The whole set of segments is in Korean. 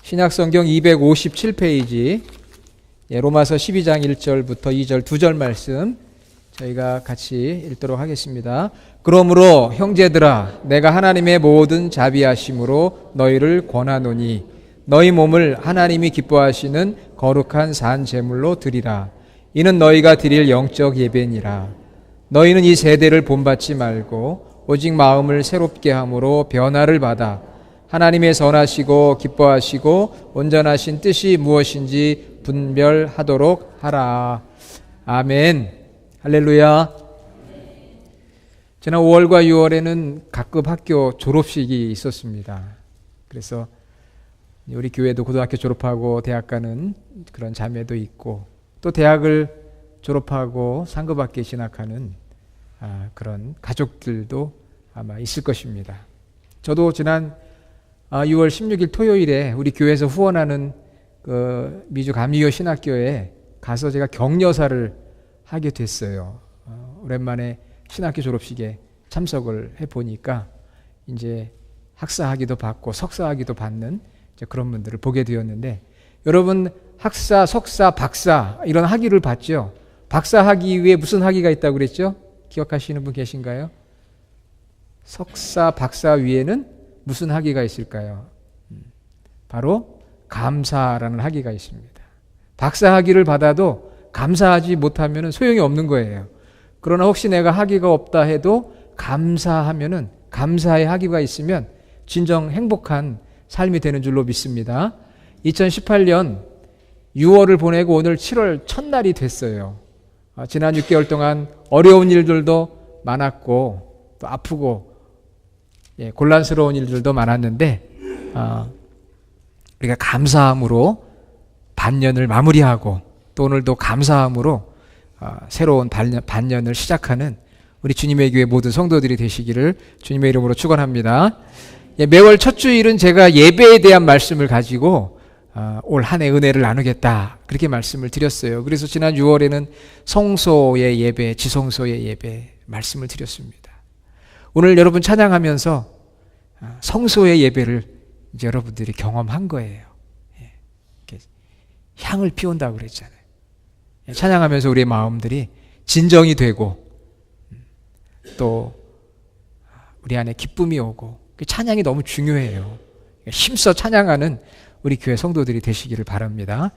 신약성경 257페이지 로마서 12장 1절부터 2절 2절 말씀 저희가 같이 읽도록 하겠습니다. 그러므로 형제들아 내가 하나님의 모든 자비하심으로 너희를 권하노니 너희 몸을 하나님이 기뻐하시는 거룩한 산 제물로 드리라. 이는 너희가 드릴 영적 예배니라. 너희는 이 세대를 본받지 말고 오직 마음을 새롭게 함으로 변화를 받아 하나님의 선하시고 기뻐하시고 온전하신 뜻이 무엇인지 분별하도록 하라. 아멘. 할렐루야. 지난 5월과 6월에는 각급 학교 졸업식이 있었습니다. 그래서 우리 교회도 고등학교 졸업하고 대학 가는 그런 자매도 있고 또 대학을 졸업하고 상급학교에 진학하는 그런 가족들도 아마 있을 것입니다. 저도 지난 6월 16일 토요일에 우리 교회에서 후원하는 그 미주 감리교 신학교에 가서 제가 격려사를 하게 됐어요. 오랜만에 신학교 졸업식에 참석을 해보니까 이제 학사학위도 받고 석사학위도 받는 그런 분들을 보게 되었는데, 여러분 학사, 석사, 박사 이런 학위를 받죠. 박사 학위 위에 무슨 학위가 있다고 그랬죠? 기억하시는 분 계신가요? 석사, 박사 위에는 무슨 학위가 있을까요? 바로 감사라는 학위가 있습니다. 박사 학위를 받아도 감사하지 못하면 소용이 없는 거예요. 그러나 혹시 내가 학위가 없다 해도 감사하면은, 감사의 학위가 있으면 진정 행복한 삶이 되는 줄로 믿습니다. 2018년 6월을 보내고 오늘 7월 첫날이 됐어요. 지난 6개월 동안 어려운 일들도 많았고 또 아프고 곤란스러운 일들도 많았는데 우리가 감사함으로 반년을 마무리하고 또 오늘도 감사함으로 새로운 반년을 시작하는 우리 주님의 교회 모든 성도들이 되시기를 주님의 이름으로 축원합니다. 매월 첫 주일은 제가 예배에 대한 말씀을 가지고 올 한 해 은혜를 나누겠다 그렇게 말씀을 드렸어요. 그래서 지난 6월에는 성소의 예배, 지성소의 예배 말씀을 드렸습니다. 오늘 여러분 찬양하면서 성소의 예배를 이제 여러분들이 경험한 거예요. 향을 피운다고 그랬잖아요. 찬양하면서 우리의 마음들이 진정이 되고 또 우리 안에 기쁨이 오고, 찬양이 너무 중요해요. 힘써 찬양하는 우리 교회 성도들이 되시기를 바랍니다.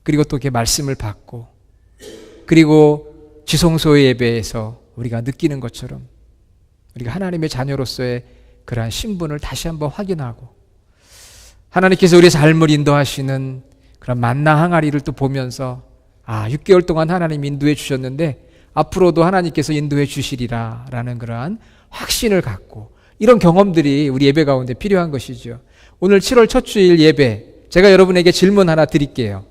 그리고 또 이렇게 말씀을 받고, 그리고 지성소의 예배에서 우리가 느끼는 것처럼 우리가 하나님의 자녀로서의 그러한 신분을 다시 한번 확인하고, 하나님께서 우리의 삶을 인도하시는 그런 만나 항아리를 또 보면서 6개월 동안 하나님 인도해 주셨는데 앞으로도 하나님께서 인도해 주시리라 라는 그러한 확신을 갖고, 이런 경험들이 우리 예배 가운데 필요한 것이죠. 오늘 7월 첫 주일 예배, 제가 여러분에게 질문 하나 드릴게요.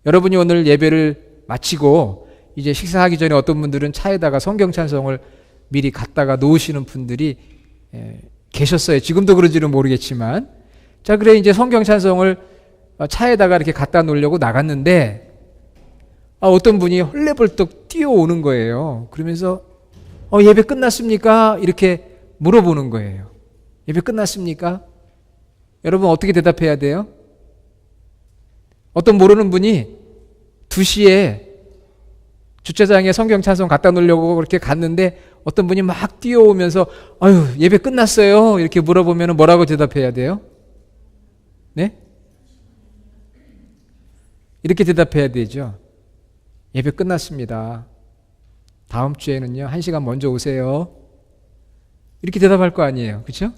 여러분이 오늘 예배를 마치고 이제 식사하기 전에 어떤 분들은 차에다가 성경 찬송을 미리 갖다가 놓으시는 분들이 계셨어요. 지금도 그런지는 모르겠지만, 자, 그래 이제 성경 찬송을 차에다가 이렇게 갖다 놓으려고 나갔는데 어떤 분이 헐레벌떡 뛰어오는 거예요. 그러면서 예배 끝났습니까? 이렇게 물어보는 거예요. 예배 끝났습니까? 여러분 어떻게 대답해야 돼요? 어떤 모르는 분이 2시에 주차장에 성경 찬송 갖다 놓으려고 그렇게 갔는데 어떤 분이 막 뛰어오면서 예배 끝났어요 이렇게 물어보면 뭐라고 대답해야 돼요? 네? 이렇게 대답해야 되죠. 예배 끝났습니다. 다음 주에는요 1시간 먼저 오세요. 이렇게 대답할 거 아니에요. 그렇죠?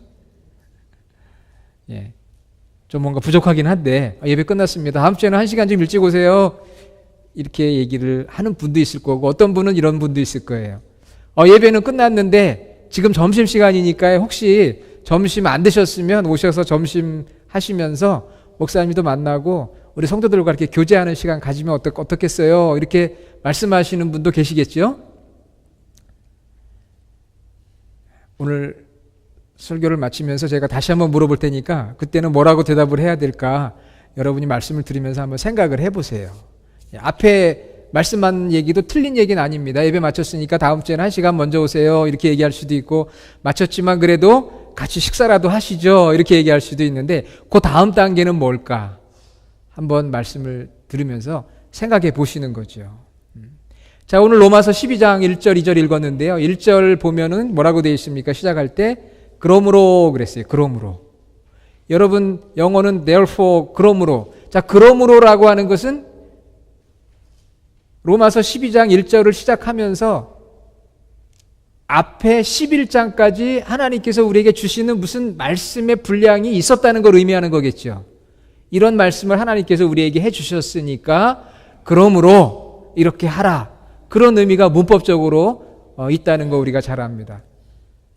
좀 뭔가 부족하긴 한데 예배 끝났습니다. 다음 주에는 1시간 좀 일찍 오세요. 이렇게 얘기를 하는 분도 있을 거고, 어떤 분은 이런 분도 있을 거예요. 예배는 끝났는데 지금 점심시간이니까 혹시 점심 안 드셨으면 오셔서 점심 하시면서 목사님도 만나고 우리 성도들과 이렇게 교제하는 시간 가지면 어떻겠어요? 이렇게 말씀하시는 분도 계시겠죠? 오늘 설교를 마치면서 제가 다시 한번 물어볼 테니까 그때는 뭐라고 대답을 해야 될까 여러분이 말씀을 들으면서 한번 생각을 해보세요. 앞에 말씀한 얘기도 틀린 얘기는 아닙니다. 예배 마쳤으니까 다음 주에는 1시간 먼저 오세요 이렇게 얘기할 수도 있고, 마쳤지만 그래도 같이 식사라도 하시죠. 이렇게 얘기할 수도 있는데 그 다음 단계는 뭘까? 한번 말씀을 들으면서 생각해 보시는 거죠. 자, 오늘 로마서 12장 1절, 2절 읽었는데요. 1절 보면은 뭐라고 되어 있습니까? 시작할 때 그러므로 그랬어요. 그러므로. 여러분 영어는 therefore 그러므로. 자, 그러므로라고 하는 것은 로마서 12장 1절을 시작하면서 앞에 11장까지 하나님께서 우리에게 주시는 무슨 말씀의 분량이 있었다는 걸 의미하는 거겠죠. 이런 말씀을 하나님께서 우리에게 해주셨으니까 그러므로 이렇게 하라. 그런 의미가 문법적으로 있다는 거 우리가 잘 압니다.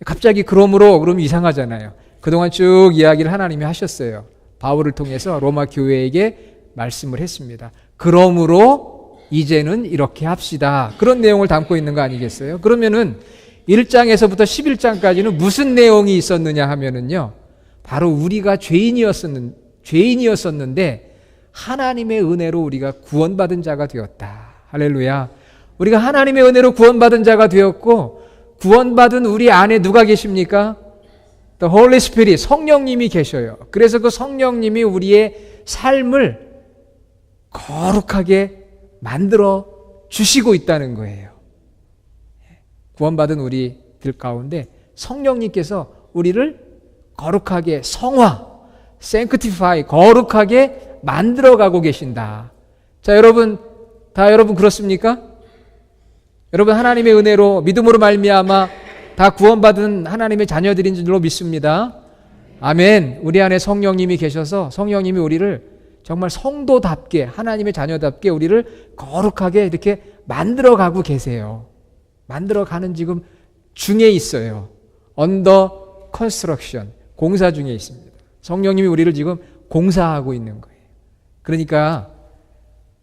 갑자기 그러므로 그러면 이상하잖아요. 그동안 쭉 이야기를 하나님이 하셨어요. 바울을 통해서 로마 교회에게 말씀을 했습니다. 그러므로 이제는 이렇게 합시다. 그런 내용을 담고 있는 거 아니겠어요? 그러면은 1장에서부터 11장까지는 무슨 내용이 있었느냐 하면은요. 바로 우리가 죄인이었었는데 하나님의 은혜로 우리가 구원받은 자가 되었다. 할렐루야. 우리가 하나님의 은혜로 구원받은 자가 되었고 구원받은 우리 안에 누가 계십니까? The Holy Spirit, 성령님이 계셔요. 그래서 그 성령님이 우리의 삶을 거룩하게 만들어 주시고 있다는 거예요. 구원받은 우리들 가운데 성령님께서 우리를 거룩하게 성화, sanctify, 거룩하게 만들어가고 계신다. 자, 여러분 그렇습니까? 여러분 하나님의 은혜로 믿음으로 말미암아 다 구원받은 하나님의 자녀들인 줄로 믿습니다. 아멘. 우리 안에 성령님이 계셔서 성령님이 우리를 정말 성도답게 하나님의 자녀답게 우리를 거룩하게 이렇게 만들어가고 계세요. 만들어가는 지금 중에 있어요. Under construction, 공사 중에 있습니다. 성령님이 우리를 지금 공사하고 있는 거예요. 그러니까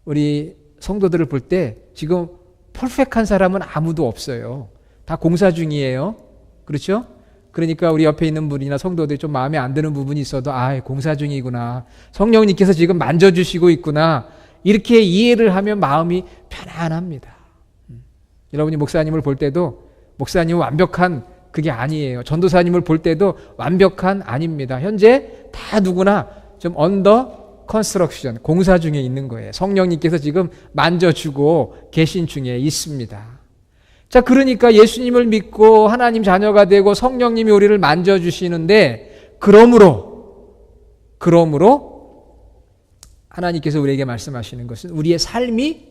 우리 성도들을 볼 때 지금 퍼펙트한 사람은 아무도 없어요. 다 공사 중이에요. 그렇죠? 그러니까 우리 옆에 있는 분이나 성도들이 좀 마음에 안 드는 부분이 있어도 공사 중이구나. 성령님께서 지금 만져주시고 있구나. 이렇게 이해를 하면 마음이 편안합니다. 여러분이 목사님을 볼 때도 목사님은 완벽한 그게 아니에요. 전도사님을 볼 때도 완벽한 아닙니다. 현재 다 누구나 좀 언더 컨스트럭션, 공사 중에 있는 거예요. 성령님께서 지금 만져주고 계신 중에 있습니다. 자, 그러니까 예수님을 믿고 하나님 자녀가 되고 성령님이 우리를 만져주시는데 그러므로 하나님께서 우리에게 말씀하시는 것은 우리의 삶이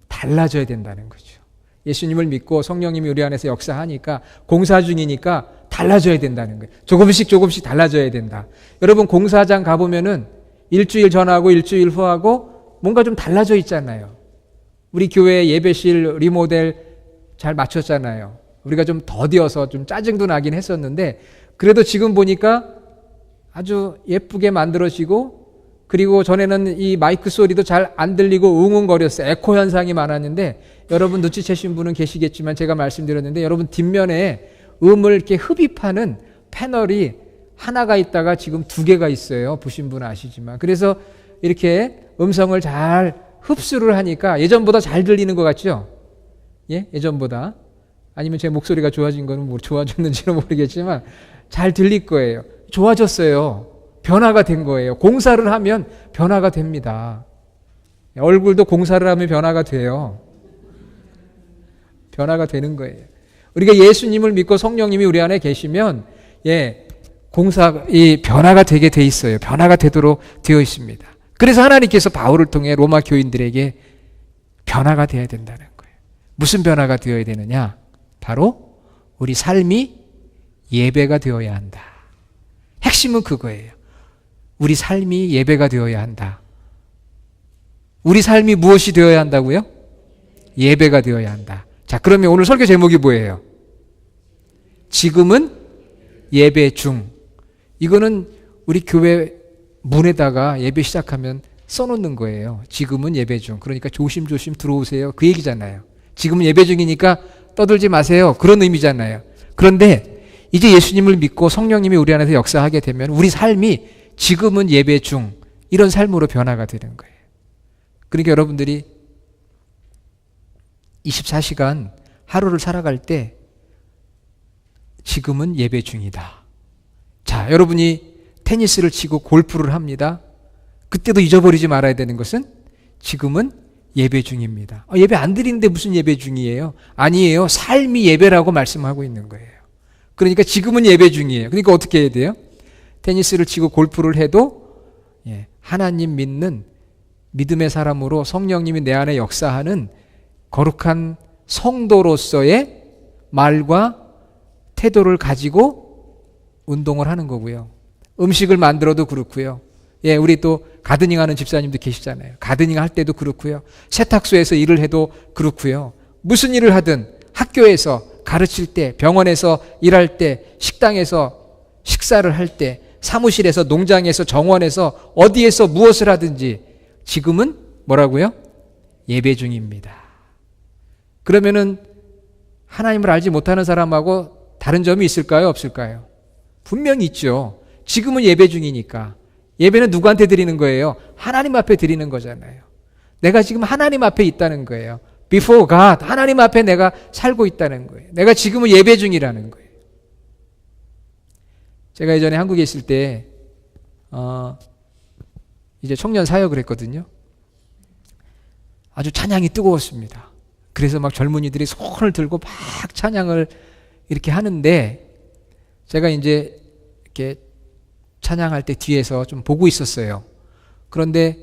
달라져야 된다는 거죠. 예수님을 믿고 성령님이 우리 안에서 역사하니까 공사 중이니까 달라져야 된다는 거예요. 조금씩 달라져야 된다. 여러분 공사장 가보면은 일주일 전하고 일주일 후하고 뭔가 좀 달라져 있잖아요. 우리 교회 예배실 리모델 잘 맞췄잖아요. 우리가 좀 더디어서 좀 짜증도 나긴 했었는데 그래도 지금 보니까 아주 예쁘게 만들어지고 그리고 전에는 이 마이크 소리도 잘 안 들리고 웅웅거렸어요. 에코 현상이 많았는데 여러분 눈치채신 분은 계시겠지만 제가 말씀드렸는데 여러분 뒷면에 음을 이렇게 흡입하는 패널이 하나가 있다가 지금 2개가 있어요. 보신 분은 아시지만. 그래서 이렇게 음성을 잘 흡수를 하니까 예전보다 잘 들리는 것 같죠? 예? 예전보다. 아니면 제 목소리가 좋아진 거는 뭐 좋아졌는지는 모르겠지만 잘 들릴 거예요. 좋아졌어요. 변화가 된 거예요. 공사를 하면 변화가 됩니다. 얼굴도 공사를 하면 변화가 돼요. 변화가 되는 거예요. 우리가 예수님을 믿고 성령님이 우리 안에 계시면 이 변화가 되게 돼 있어요. 변화가 되도록 되어 있습니다. 그래서 하나님께서 바울을 통해 로마 교인들에게 변화가 되어야 된다는 거예요. 무슨 변화가 되어야 되느냐? 바로 우리 삶이 예배가 되어야 한다. 핵심은 그거예요. 우리 삶이 예배가 되어야 한다. 우리 삶이 무엇이 되어야 한다고요? 예배가 되어야 한다. 자, 그러면 오늘 설교 제목이 뭐예요? 지금은 예배 중. 이거는 우리 교회 문에다가 예배 시작하면 써놓는 거예요. 지금은 예배 중. 그러니까 조심조심 들어오세요. 그 얘기잖아요. 지금은 예배 중이니까 떠들지 마세요. 그런 의미잖아요. 그런데 이제 예수님을 믿고 성령님이 우리 안에서 역사하게 되면 우리 삶이 지금은 예배 중 이런 삶으로 변화가 되는 거예요. 그러니까 여러분들이 24시간 하루를 살아갈 때 지금은 예배 중이다. 자, 여러분이 테니스를 치고 골프를 합니다. 그때도 잊어버리지 말아야 되는 것은 지금은 예배 중입니다. 예배 안 드리는데 무슨 예배 중이에요? 아니에요. 삶이 예배라고 말씀하고 있는 거예요. 그러니까 지금은 예배 중이에요. 그러니까 어떻게 해야 돼요? 테니스를 치고 골프를 해도 하나님 믿는 믿음의 사람으로 성령님이 내 안에 역사하는 거룩한 성도로서의 말과 태도를 가지고 운동을 하는 거고요. 음식을 만들어도 그렇고요. 우리 또 가드닝 하는 집사님도 계시잖아요. 가드닝 할 때도 그렇고요. 세탁소에서 일을 해도 그렇고요. 무슨 일을 하든 학교에서 가르칠 때, 병원에서 일할 때, 식당에서 식사를 할 때, 사무실에서, 농장에서, 정원에서, 어디에서 무엇을 하든지 지금은 뭐라고요? 예배 중입니다. 그러면은 하나님을 알지 못하는 사람하고 다른 점이 있을까요? 없을까요? 분명히 있죠. 지금은 예배 중이니까. 예배는 누구한테 드리는 거예요? 하나님 앞에 드리는 거잖아요. 내가 지금 하나님 앞에 있다는 거예요. Before God, 하나님 앞에 내가 살고 있다는 거예요. 내가 지금은 예배 중이라는 거예요. 제가 예전에 한국에 있을 때 이제 청년 사역을 했거든요. 아주 찬양이 뜨거웠습니다. 그래서 막 젊은이들이 손을 들고 막 찬양을 이렇게 하는데 제가 이제 이렇게 찬양할 때 뒤에서 좀 보고 있었어요. 그런데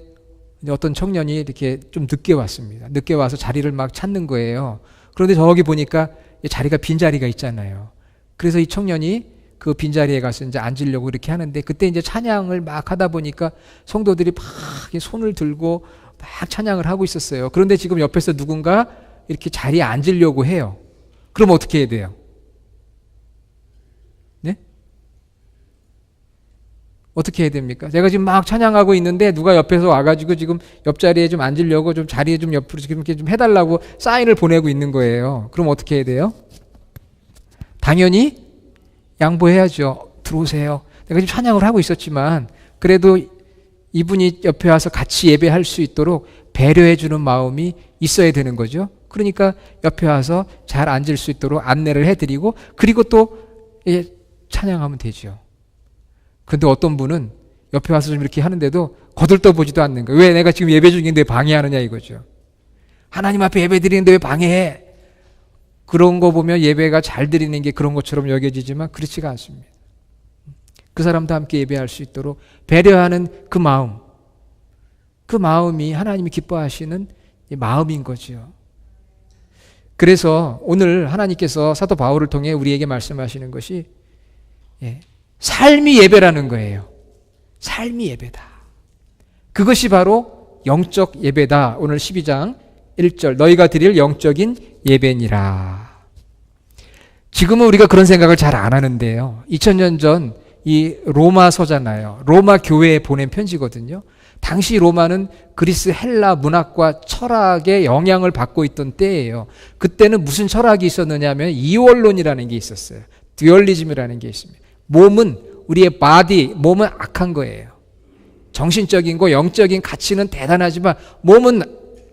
어떤 청년이 이렇게 좀 늦게 왔습니다. 늦게 와서 자리를 막 찾는 거예요. 그런데 저기 보니까 자리가 빈자리가 있잖아요. 그래서 이 청년이 그 빈자리에 가서 이제 앉으려고 이렇게 하는데 그때 이제 찬양을 막 하다 보니까 성도들이 막 손을 들고 막 찬양을 하고 있었어요. 그런데 지금 옆에서 누군가 이렇게 자리에 앉으려고 해요. 그럼 어떻게 해야 돼요? 네? 어떻게 해야 됩니까? 제가 지금 막 찬양하고 있는데 누가 옆에서 와가지고 지금 옆자리에 좀 앉으려고 좀 자리에 좀 옆으로 지금 이렇게 좀 해달라고 사인을 보내고 있는 거예요. 그럼 어떻게 해야 돼요? 당연히 양보해야죠. 들어오세요. 내가 지금 찬양을 하고 있었지만 그래도 이분이 옆에 와서 같이 예배할 수 있도록 배려해주는 마음이 있어야 되는 거죠. 그러니까 옆에 와서 잘 앉을 수 있도록 안내를 해드리고 그리고 또 찬양하면 되죠. 그런데 어떤 분은 옆에 와서 좀 이렇게 하는데도 거들떠보지도 않는 거예요. 왜 내가 지금 예배 중인데 왜 방해하느냐 이거죠. 하나님 앞에 예배 드리는데 왜 방해해? 그런 거 보면 예배가 잘 드리는 게 그런 것처럼 여겨지지만 그렇지가 않습니다. 그 사람도 함께 예배할 수 있도록 배려하는 그 마음, 그 마음이 하나님이 기뻐하시는 마음인 거죠. 그래서 오늘 하나님께서 사도 바울을 통해 우리에게 말씀하시는 것이 삶이 예배라는 거예요. 삶이 예배다. 그것이 바로 영적 예배다. 오늘 12장 1절 너희가 드릴 영적인 예배니라. 지금은 우리가 그런 생각을 잘 안 하는데요. 2000년 전 이 로마서잖아요. 로마 교회에 보낸 편지거든요. 당시 로마는 그리스 헬라 문학과 철학의 영향을 받고 있던 때예요. 그때는 무슨 철학이 있었느냐 하면 이원론이라는 게 있었어요. 듀얼리즘이라는 게 있습니다. 몸은 우리의 바디, 몸은 악한 거예요. 정신적인 거, 영적인 가치는 대단하지만 몸은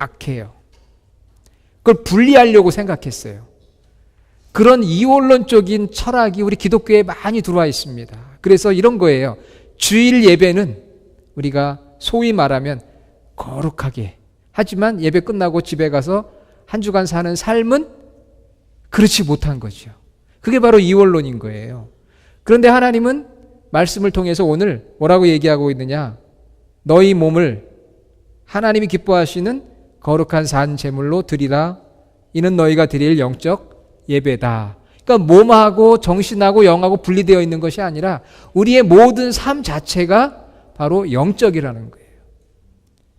악해요. 그걸 분리하려고 생각했어요. 그런 이원론적인 철학이 우리 기독교에 많이 들어와 있습니다. 그래서 이런 거예요. 주일 예배는 우리가 소위 말하면 거룩하게 하지만 예배 끝나고 집에 가서 한 주간 사는 삶은 그렇지 못한 거죠. 그게 바로 이원론인 거예요. 그런데 하나님은 말씀을 통해서 오늘 뭐라고 얘기하고 있느냐? 너희 몸을 하나님이 기뻐하시는 거룩한 산 제물로 드리라. 이는 너희가 드릴 영적 예배다. 그러니까 몸하고 정신하고 영하고 분리되어 있는 것이 아니라 우리의 모든 삶 자체가 바로 영적이라는 거예요.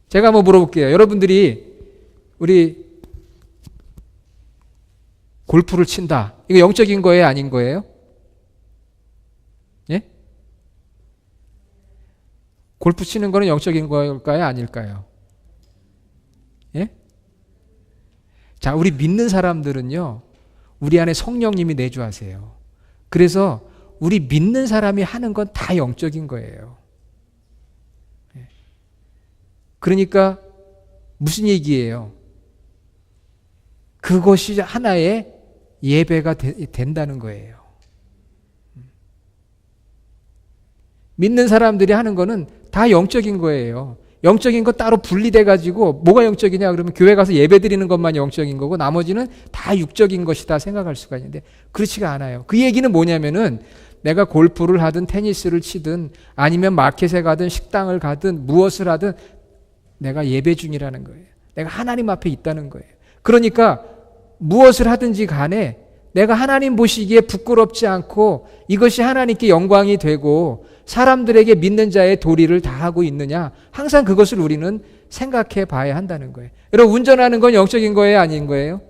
제가 한번 물어볼게요. 여러분들이 우리 골프를 친다. 이거 영적인 거예요? 아닌 거예요? 예? 골프 치는 거는 영적인 걸까요? 아닐까요? 예? 자, 우리 믿는 사람들은요, 우리 안에 성령님이 내주하세요. 그래서 우리 믿는 사람이 하는 건 다 영적인 거예요. 그러니까 무슨 얘기예요? 그것이 하나의 예배가 된다는 거예요. 믿는 사람들이 하는 거는 다 영적인 거예요. 영적인 거 따로 분리돼 가지고 뭐가 영적이냐 그러면 교회 가서 예배 드리는 것만 영적인 거고 나머지는 다 육적인 것이다 생각할 수가 있는데 그렇지가 않아요. 그 얘기는 뭐냐면은 내가 골프를 하든 테니스를 치든 아니면 마켓에 가든 식당을 가든 무엇을 하든 내가 예배 중이라는 거예요. 내가 하나님 앞에 있다는 거예요. 그러니까 무엇을 하든지 간에 내가 하나님 보시기에 부끄럽지 않고 이것이 하나님께 영광이 되고 사람들에게 믿는 자의 도리를 다하고 있느냐 항상 그것을 우리는 생각해 봐야 한다는 거예요. 여러분 운전하는 건 영적인 거예요? 아닌 거예요?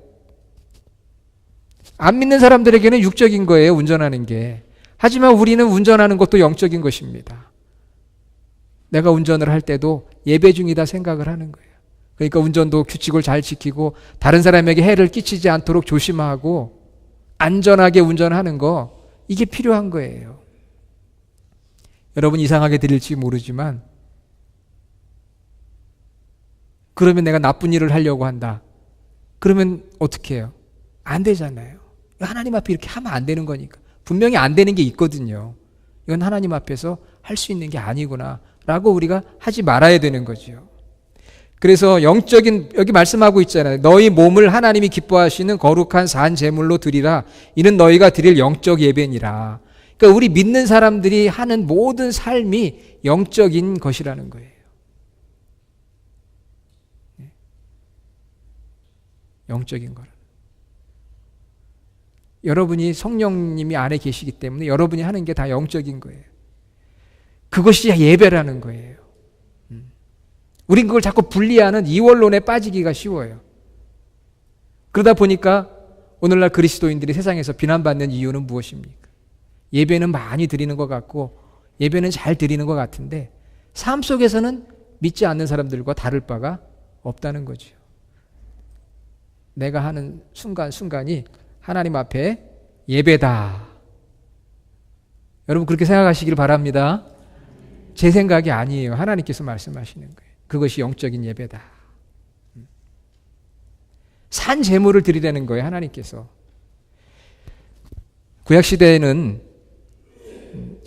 안 믿는 사람들에게는 육적인 거예요. 운전하는 게. 하지만 우리는 운전하는 것도 영적인 것입니다. 내가 운전을 할 때도 예배 중이다 생각을 하는 거예요. 그러니까 운전도 규칙을 잘 지키고 다른 사람에게 해를 끼치지 않도록 조심하고 안전하게 운전하는 거 이게 필요한 거예요. 여러분 이상하게 들릴지 모르지만 그러면 내가 나쁜 일을 하려고 한다. 그러면 어떻게 해요? 안 되잖아요. 하나님 앞에 이렇게 하면 안 되는 거니까. 분명히 안 되는 게 있거든요. 이건 하나님 앞에서 할 수 있는 게 아니구나 라고 우리가 하지 말아야 되는 거죠. 그래서 영적인 여기 말씀하고 있잖아요. 너희 몸을 하나님이 기뻐하시는 거룩한 산 제물로 드리라. 이는 너희가 드릴 영적 예배니라. 그러니까 우리 믿는 사람들이 하는 모든 삶이 영적인 것이라는 거예요. 영적인 거라. 여러분이 성령님이 안에 계시기 때문에 여러분이 하는 게 다 영적인 거예요. 그것이 예배라는 거예요. 우린 그걸 자꾸 분리하는 이원론에 빠지기가 쉬워요. 그러다 보니까 오늘날 그리스도인들이 세상에서 비난받는 이유는 무엇입니까? 예배는 많이 드리는 것 같고 예배는 잘 드리는 것 같은데 삶 속에서는 믿지 않는 사람들과 다를 바가 없다는 거죠. 내가 하는 순간순간이 하나님 앞에 예배다. 여러분 그렇게 생각하시길 바랍니다. 제 생각이 아니에요. 하나님께서 말씀하시는 거예요. 그것이 영적인 예배다. 산 제물을 드리라는 거예요. 하나님께서. 구약시대에는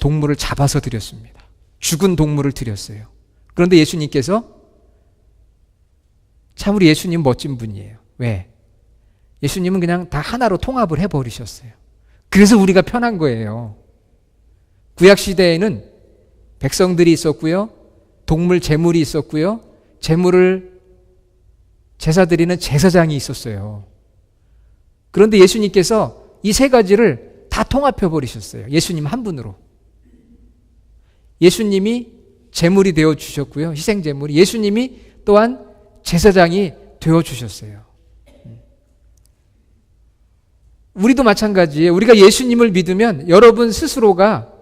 동물을 잡아서 드렸습니다. 죽은 동물을 드렸어요. 그런데 예수님께서 참 우리 예수님 멋진 분이에요. 왜? 예수님은 그냥 다 하나로 통합을 해버리셨어요. 그래서 우리가 편한 거예요. 구약시대에는 백성들이 있었고요. 동물 제물이 있었고요. 제물을 제사 드리는 제사장이 있었어요. 그런데 예수님께서 이 세 가지를 다 통합해 버리셨어요. 예수님 한 분으로. 예수님이 제물이 되어 주셨고요. 희생 제물이. 예수님이 또한 제사장이 되어 주셨어요. 우리도 마찬가지예요. 우리가 예수님을 믿으면 여러분 스스로가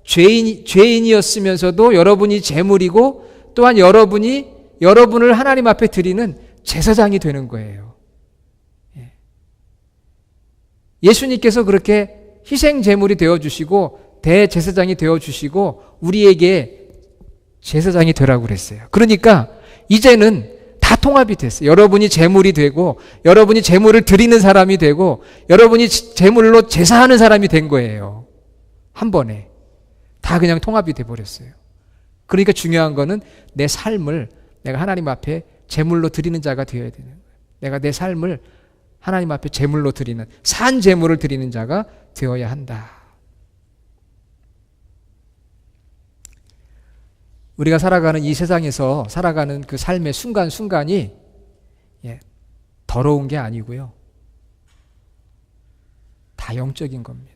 죄인이었으면서도 여러분이 제물이고 또한 여러분을 하나님 앞에 드리는 제사장이 되는 거예요. 예수님께서 그렇게 희생 제물이 되어 주시고 대제사장이 되어 주시고 우리에게 제사장이 되라고 그랬어요. 그러니까 이제는 다 통합이 됐어요. 여러분이 제물이 되고 여러분이 제물을 드리는 사람이 되고 여러분이 제물로 제사하는 사람이 된 거예요. 한 번에. 다 그냥 통합이 돼버렸어요. 그러니까 중요한 거는 내 삶을 내가 하나님 앞에 제물로 드리는 자가 되어야 되는 거예요. 내가 내 삶을 하나님 앞에 제물로 드리는 산 제물을 드리는 자가 되어야 한다. 우리가 살아가는 이 세상에서 살아가는 그 삶의 순간순간이 더러운 게 아니고요. 다 영적인 겁니다.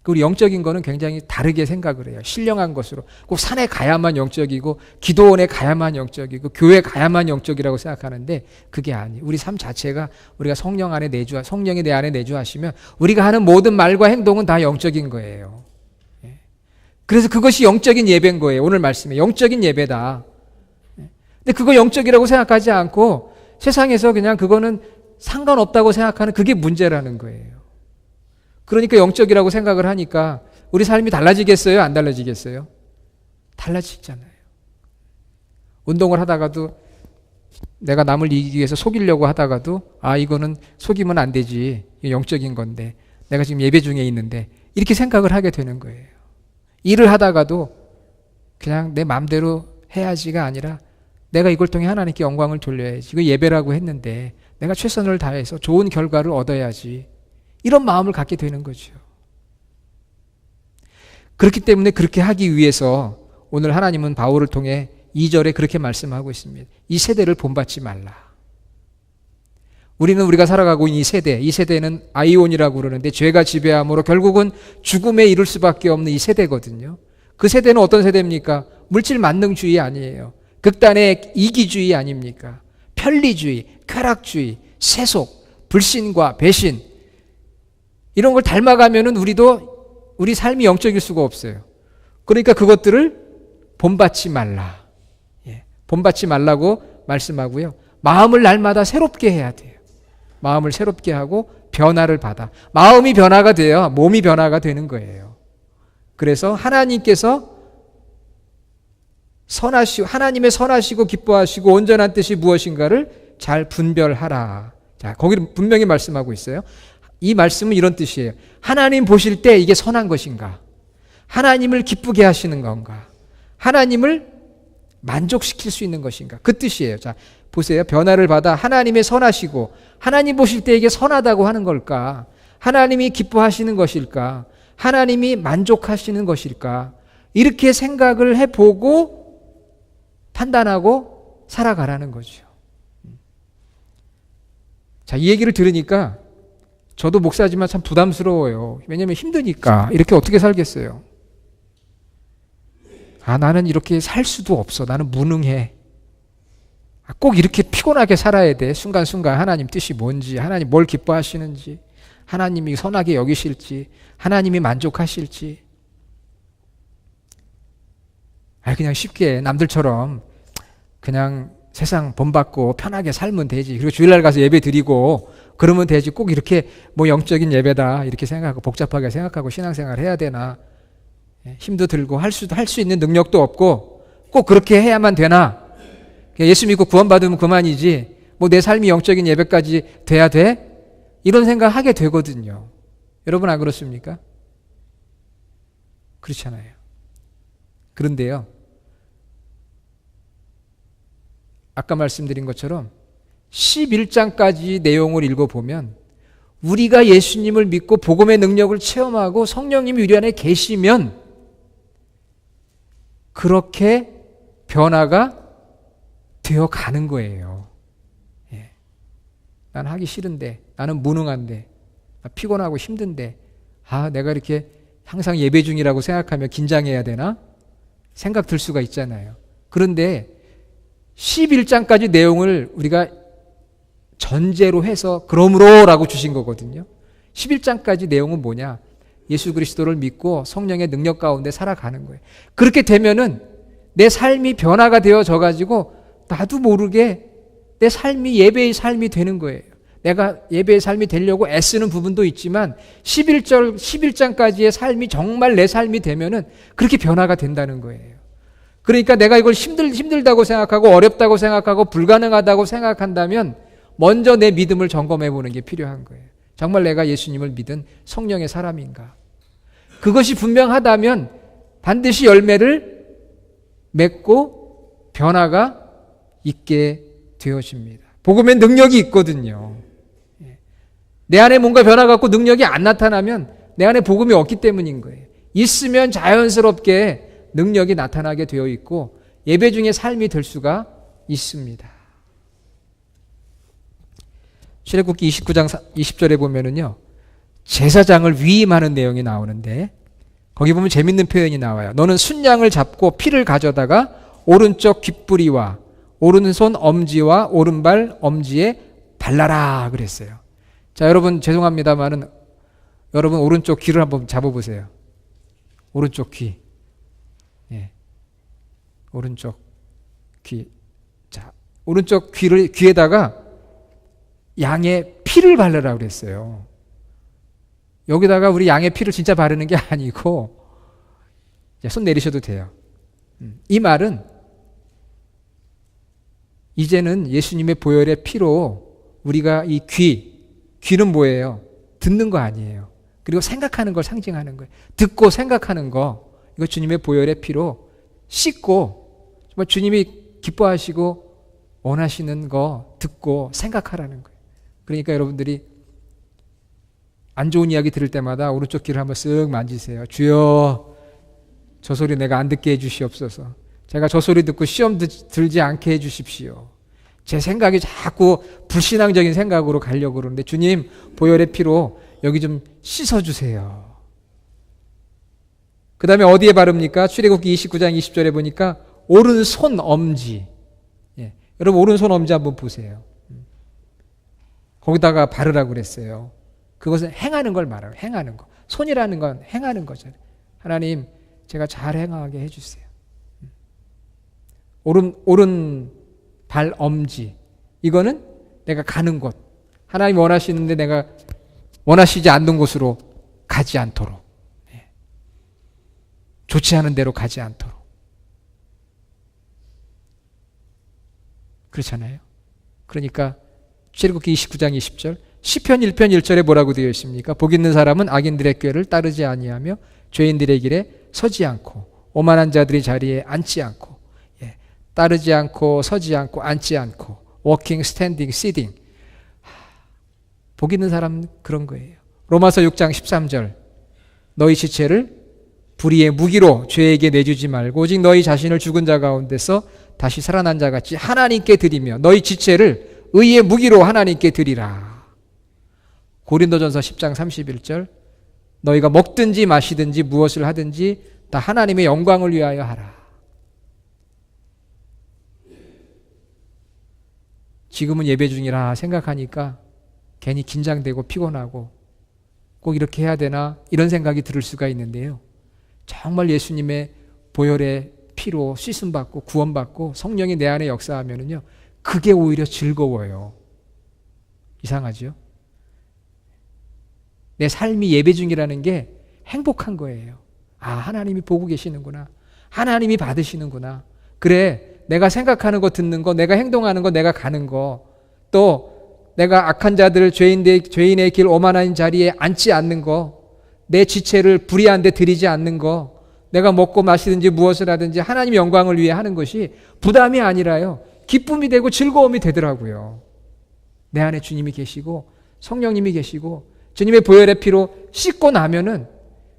우리 영적인 거는 굉장히 다르게 생각을 해요. 신령한 것으로. 꼭 산에 가야만 영적이고 기도원에 가야만 영적이고 교회 가야만 영적이라고 생각하는데 그게 아니에요. 우리 삶 자체가 우리가 성령이 내 안에 내주하시면 우리가 하는 모든 말과 행동은 다 영적인 거예요. 그래서 그것이 영적인 예배인 거예요. 오늘 말씀에 영적인 예배다. 근데 그거 영적이라고 생각하지 않고 세상에서 그냥 그거는 상관없다고 생각하는 그게 문제라는 거예요. 그러니까 영적이라고 생각을 하니까 우리 삶이 달라지겠어요? 안 달라지겠어요? 달라지잖아요. 운동을 하다가도 내가 남을 이기기 위해서 속이려고 하다가도 이거는 속이면 안 되지. 영적인 건데 내가 지금 예배 중에 있는데 이렇게 생각을 하게 되는 거예요. 일을 하다가도 그냥 내 마음대로 해야지가 아니라 내가 이걸 통해 하나님께 영광을 돌려야지. 이거 예배라고 했는데 내가 최선을 다해서 좋은 결과를 얻어야지. 이런 마음을 갖게 되는 거죠. 그렇기 때문에 그렇게 하기 위해서 오늘 하나님은 바울을 통해 2절에 그렇게 말씀하고 있습니다. 이 세대를 본받지 말라. 우리는 우리가 살아가고 있는 이 세대는 아이온이라고 그러는데 죄가 지배함으로 결국은 죽음에 이를 수밖에 없는 이 세대거든요. 그 세대는 어떤 세대입니까? 물질 만능주의 아니에요. 극단의 이기주의 아닙니까? 편리주의, 쾌락주의, 세속, 불신과 배신 이런 걸 닮아가면은 우리 삶이 영적일 수가 없어요. 그러니까 그것들을 본받지 말라. 본받지 말라고 말씀하고요. 마음을 날마다 새롭게 해야 돼요. 마음을 새롭게 하고 변화를 받아. 마음이 변화가 돼야 몸이 변화가 되는 거예요. 그래서 하나님께서 하나님의 선하시고 기뻐하시고 온전한 뜻이 무엇인가를 잘 분별하라. 자, 거기 분명히 말씀하고 있어요. 이 말씀은 이런 뜻이에요. 하나님 보실 때 이게 선한 것인가? 하나님을 기쁘게 하시는 건가? 하나님을 만족시킬 수 있는 것인가? 그 뜻이에요. 자, 보세요. 변화를 받아 하나님의 선하시고 하나님 보실 때 이게 선하다고 하는 걸까? 하나님이 기뻐하시는 것일까? 하나님이 만족하시는 것일까? 이렇게 생각을 해보고 판단하고 살아가라는 거죠. 자, 이 얘기를 들으니까 저도 목사지만 참 부담스러워요. 왜냐하면 힘드니까. 이렇게 어떻게 살겠어요? 나는 이렇게 살 수도 없어. 나는 무능해. 꼭 이렇게 피곤하게 살아야 돼. 순간순간 하나님 뜻이 뭔지, 하나님 뭘 기뻐하시는지, 하나님이 선하게 여기실지, 하나님이 만족하실지. 그냥 쉽게 남들처럼 그냥 세상 본받고 편하게 살면 되지. 그리고 주일날 가서 예배 드리고 그러면 되지. 꼭 이렇게 뭐 영적인 예배다 이렇게 생각하고 복잡하게 생각하고 신앙생활 해야 되나? 힘도 들고 할 수 있는 능력도 없고 꼭 그렇게 해야만 되나? 예수 믿고 구원받으면 그만이지. 뭐 내 삶이 영적인 예배까지 돼야 돼? 이런 생각 하게 되거든요. 여러분 안 그렇습니까? 그렇잖아요. 그런데요. 아까 말씀드린 것처럼 11장까지 내용을 읽어보면 우리가 예수님을 믿고 복음의 능력을 체험하고 성령님이 우리 안에 계시면 그렇게 변화가 되어 가는 거예요. 난 하기 싫은데, 나는 무능한데, 피곤하고 힘든데, 내가 이렇게 항상 예배 중이라고 생각하면 긴장해야 되나? 생각 들 수가 있잖아요. 그런데 11장까지 내용을 우리가 전제로 해서 그러므로 라고 주신 거거든요. 11장까지 내용은 뭐냐? 예수 그리스도를 믿고 성령의 능력 가운데 살아가는 거예요. 그렇게 되면은 내 삶이 변화가 되어져 가지고 나도 모르게 내 삶이 예배의 삶이 되는 거예요. 내가 예배의 삶이 되려고 애쓰는 부분도 있지만 11장까지의 삶이 정말 내 삶이 되면은 그렇게 변화가 된다는 거예요. 그러니까 내가 이걸 힘들다고 생각하고 어렵다고 생각하고 불가능하다고 생각한다면 먼저 내 믿음을 점검해 보는 게 필요한 거예요. 정말 내가 예수님을 믿은 성령의 사람인가? 그것이 분명하다면 반드시 열매를 맺고 변화가 있게 되어집니다. 복음엔 능력이 있거든요. 내 안에 뭔가 변화 갖고 능력이 안 나타나면 내 안에 복음이 없기 때문인 거예요. 있으면 자연스럽게 능력이 나타나게 되어 있고 예배 중에 삶이 될 수가 있습니다. 출애굽기 29장 20절에 보면은요, 제사장을 위임하는 내용이 나오는데 거기 보면 재밌는 표현이 나와요. 너는 순양을 잡고 피를 가져다가 오른쪽 귓부리와 오른손 엄지와 오른발 엄지에 발라라 그랬어요. 자, 여러분 죄송합니다만은 여러분 오른쪽 귀를 한번 잡아보세요. 오른쪽 귀. 오른쪽 귀. 자, 오른쪽 귀에다가 양의 피를 바르라 그랬어요. 여기다가 우리 양의 피를 진짜 바르는 게 아니고, 손 내리셔도 돼요. 이 말은 이제는 예수님의 보혈의 피로 우리가 이 귀는 뭐예요? 듣는 거 아니에요. 그리고 생각하는 걸 상징하는 거예요. 듣고 생각하는 거, 이거 주님의 보혈의 피로 씻고 정말 주님이 기뻐하시고 원하시는 거 듣고 생각하라는 거예요. 그러니까 여러분들이 안 좋은 이야기 들을 때마다 오른쪽 귀를 한번 쓱 만지세요. 주여, 저 소리 내가 안 듣게 해주시옵소서. 제가 저 소리 듣고 시험 들지 않게 해주십시오. 제 생각이 자꾸 불신앙적인 생각으로 가려고 그러는데 주님, 보혈의 피로 여기 좀 씻어주세요. 그 다음에 어디에 바릅니까? 출애굽기 29장 20절에 보니까 오른손 엄지. 예. 여러분 오른손 엄지 한번 보세요. 거기다가 바르라고 그랬어요. 그것은 행하는 걸 말해요. 행하는 거. 손이라는 건 행하는 거잖아요. 하나님, 제가 잘 행하게 해주세요. 오른 발 엄지. 이거는 내가 가는 곳. 하나님 원하시는데 내가 원하시지 않는 곳으로 가지 않도록. 좋지 않은 데로 가지 않도록. 그렇잖아요. 그러니까 출애굽기 29장 20절, 시편 1편 1절에 뭐라고 되어 있습니까? 복 있는 사람은 악인들의 꾀를 따르지 아니하며 죄인들의 길에 서지 않고 오만한 자들의 자리에 앉지 않고, 따르지 않고 서지 않고 앉지 않고, walking, standing, sitting. 복 있는 사람은 그런 거예요. 로마서 6장 13절, 너희 지체를 불의의 무기로 죄에게 내주지 말고 오직 너희 자신을 죽은 자 가운데서 다시 살아난 자 같이 하나님께 드리며 너희 지체를 의의 무기로 하나님께 드리라. 고린도전서 10장 31절, 너희가 먹든지 마시든지 무엇을 하든지 다 하나님의 영광을 위하여 하라. 지금은 예배 중이라 생각하니까 괜히 긴장되고 피곤하고 꼭 이렇게 해야 되나 이런 생각이 들을 수가 있는데요. 정말 예수님의 보혈의 피로 씻음받고 구원받고 성령이 내 안에 역사하면은요, 그게 오히려 즐거워요. 이상하죠? 내 삶이 예배 중이라는 게 행복한 거예요. 아, 하나님이 보고 계시는구나. 하나님이 받으시는구나. 그래, 내가 생각하는 거 듣는 거, 내가 행동하는 거, 내가 가는 거, 또 내가 악한 자들, 죄인의 길 오만한 자리에 앉지 않는 거, 내 지체를 불의한 데 들이지 않는 거, 내가 먹고 마시든지 무엇을 하든지 하나님의 영광을 위해 하는 것이 부담이 아니라요, 기쁨이 되고 즐거움이 되더라고요. 내 안에 주님이 계시고 성령님이 계시고 주님의 보혈의 피로 씻고 나면은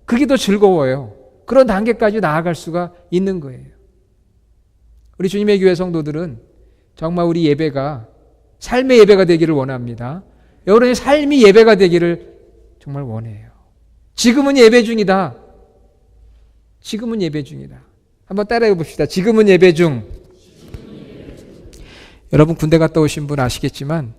그게 더 즐거워요. 그런 단계까지 나아갈 수가 있는 거예요. 우리 주님의 교회 성도들은 정말 우리 예배가 삶의 예배가 되기를 원합니다. 여러분의 삶이 예배가 되기를 정말 원해요. 지금은 예배 중이다. 지금은 예배 중이다. 한번 따라해 봅시다. 지금은 예배 중. 여러분 군대 갔다 오신 분 아시겠지만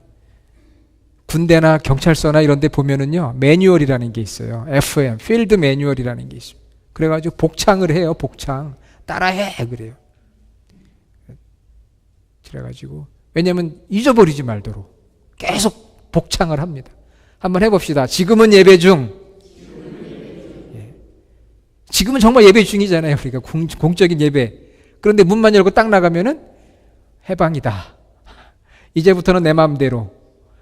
군대나 경찰서나 이런 데 보면은요, 매뉴얼이라는 게 있어요. FM, 필드 매뉴얼이라는 게 있어요. 그래가지고 복창을 해요. 복창. 따라해. 그래요. 그래가지고 왜냐면 잊어버리지 말도록 계속 복창을 합니다. 한번 해봅시다. 지금은 예배 중. 지금은 정말 예배 중이잖아요. 우리가 공적인 예배. 그런데 문만 열고 딱 나가면은 해방이다. 이제부터는 내 마음대로,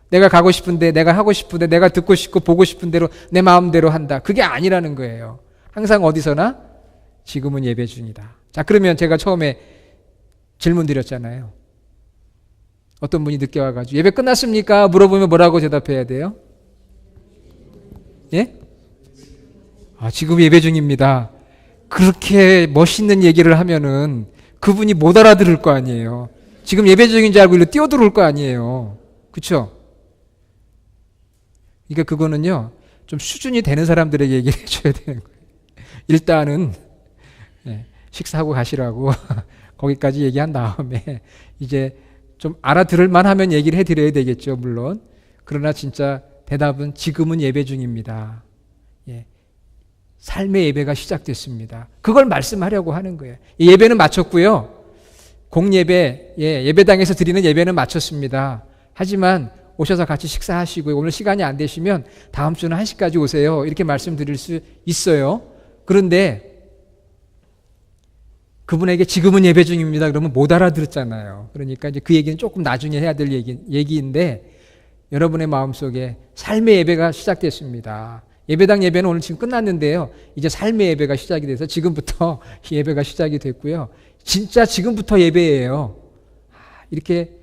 내가 가고 싶은데, 내가 하고 싶은데, 내가 듣고 싶고 보고 싶은 대로 내 마음대로 한다. 그게 아니라는 거예요. 항상 어디서나 지금은 예배 중이다. 자, 그러면 제가 처음에 질문 드렸잖아요. 어떤 분이 늦게 와가지고 예배 끝났습니까? 물어보면 뭐라고 대답해야 돼요? 예? 아, 지금 예배 중입니다. 그렇게 멋있는 얘기를 하면은 그분이 못 알아들을 거 아니에요. 지금 예배 중인 줄 알고 일로 뛰어들어올 거 아니에요. 그렇죠? 그러니까 그거는요, 좀 수준이 되는 사람들에게 얘기를 해줘야 되는 거예요. 일단은 식사하고 가시라고 거기까지 얘기한 다음에 이제 좀 알아들을만 하면 얘기를 해드려야 되겠죠, 물론. 그러나 진짜 대답은 지금은 예배 중입니다. 삶의 예배가 시작됐습니다. 그걸 말씀하려고 하는 거예요. 예배는 마쳤고요. 공예배, 예배당에서 드리는 예배는 마쳤습니다. 하지만 오셔서 같이 식사하시고 오늘 시간이 안 되시면 다음 주는 1시까지 오세요. 이렇게 말씀드릴 수 있어요. 그런데 그분에게 지금은 예배 중입니다. 그러면 못 알아들었잖아요. 그러니까 이제 그 얘기는 조금 나중에 해야 될 얘기인데 여러분의 마음속에 삶의 예배가 시작됐습니다. 예배당 예배는 오늘 지금 끝났는데요. 이제 삶의 예배가 시작이 돼서 지금부터 예배가 시작이 됐고요. 진짜 지금부터 예배예요. 이렇게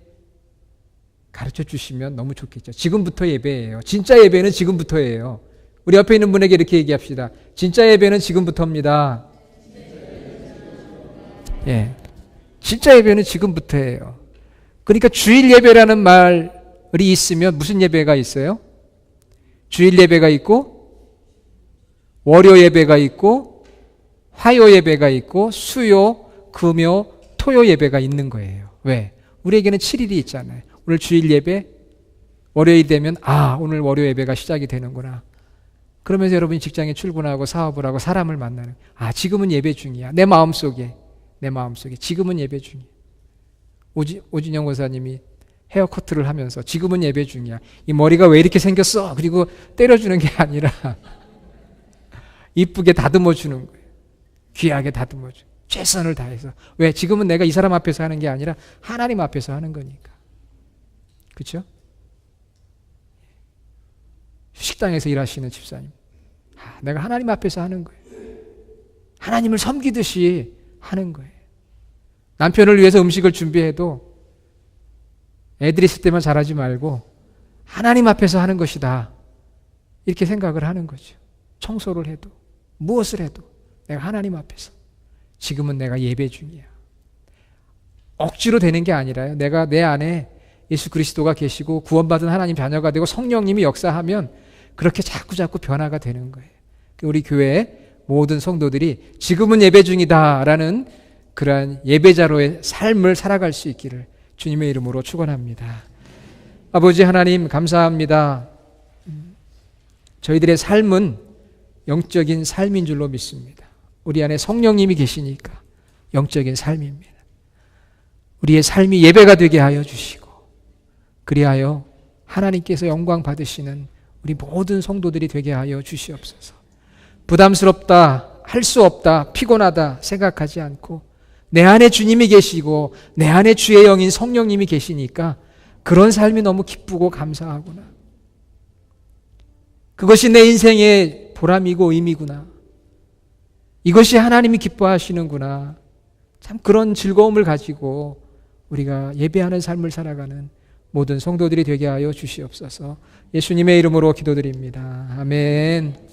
가르쳐 주시면 너무 좋겠죠. 지금부터 예배예요. 진짜 예배는 지금부터예요. 우리 옆에 있는 분에게 이렇게 얘기합시다. 진짜 예배는 지금부터입니다. 예. 진짜 예배는 지금부터예요. 그러니까 주일 예배라는 말이 있으면 무슨 예배가 있어요? 주일 예배가 있고, 월요 예배가 있고, 화요 예배가 있고, 수요, 금요, 토요 예배가 있는 거예요. 왜? 우리에게는 7일이 있잖아요. 오늘 주일 예배, 월요일 되면 오늘 월요 예배가 시작이 되는구나. 그러면서 여러분이 직장에 출근하고 사업을 하고 사람을 만나는, 지금은 예배 중이야. 내 마음속에 지금은 예배 중이야. 오진영 권사님이 헤어커트를 하면서 지금은 예배 중이야. 이 머리가 왜 이렇게 생겼어? 그리고 때려주는 게 아니라 이쁘게 다듬어 주는 거예요. 귀하게 다듬어 줘. 최선을 다해서. 왜? 지금은 내가 이 사람 앞에서 하는 게 아니라 하나님 앞에서 하는 거니까. 그렇죠? 식당에서 일하시는 집사님. 내가 하나님 앞에서 하는 거예요. 하나님을 섬기듯이 하는 거예요. 남편을 위해서 음식을 준비해도 애들이 있을 때만 잘하지 말고 하나님 앞에서 하는 것이다. 이렇게 생각을 하는 거죠. 청소를 해도 무엇을 해도 내가 하나님 앞에서. 지금은 내가 예배 중이야. 억지로 되는 게 아니라요. 내가 내 안에 예수 그리스도가 계시고 구원받은 하나님 자녀가 되고 성령님이 역사하면 그렇게 자꾸자꾸 변화가 되는 거예요. 우리 교회 모든 성도들이 지금은 예배 중이다라는 그러한 예배자로의 삶을 살아갈 수 있기를 주님의 이름으로 축원합니다. 아버지 하나님 감사합니다. 저희들의 삶은 영적인 삶인 줄로 믿습니다. 우리 안에 성령님이 계시니까 영적인 삶입니다. 우리의 삶이 예배가 되게 하여 주시고 그리하여 하나님께서 영광 받으시는 우리 모든 성도들이 되게 하여 주시옵소서. 부담스럽다, 할 수 없다, 피곤하다 생각하지 않고 내 안에 주님이 계시고 내 안에 주의 영인 성령님이 계시니까 그런 삶이 너무 기쁘고 감사하구나. 그것이 내 인생의 보람이고 의미구나. 이것이 하나님이 기뻐하시는구나. 참 그런 즐거움을 가지고 우리가 예배하는 삶을 살아가는 모든 성도들이 되게 하여 주시옵소서. 예수님의 이름으로 기도드립니다. 아멘.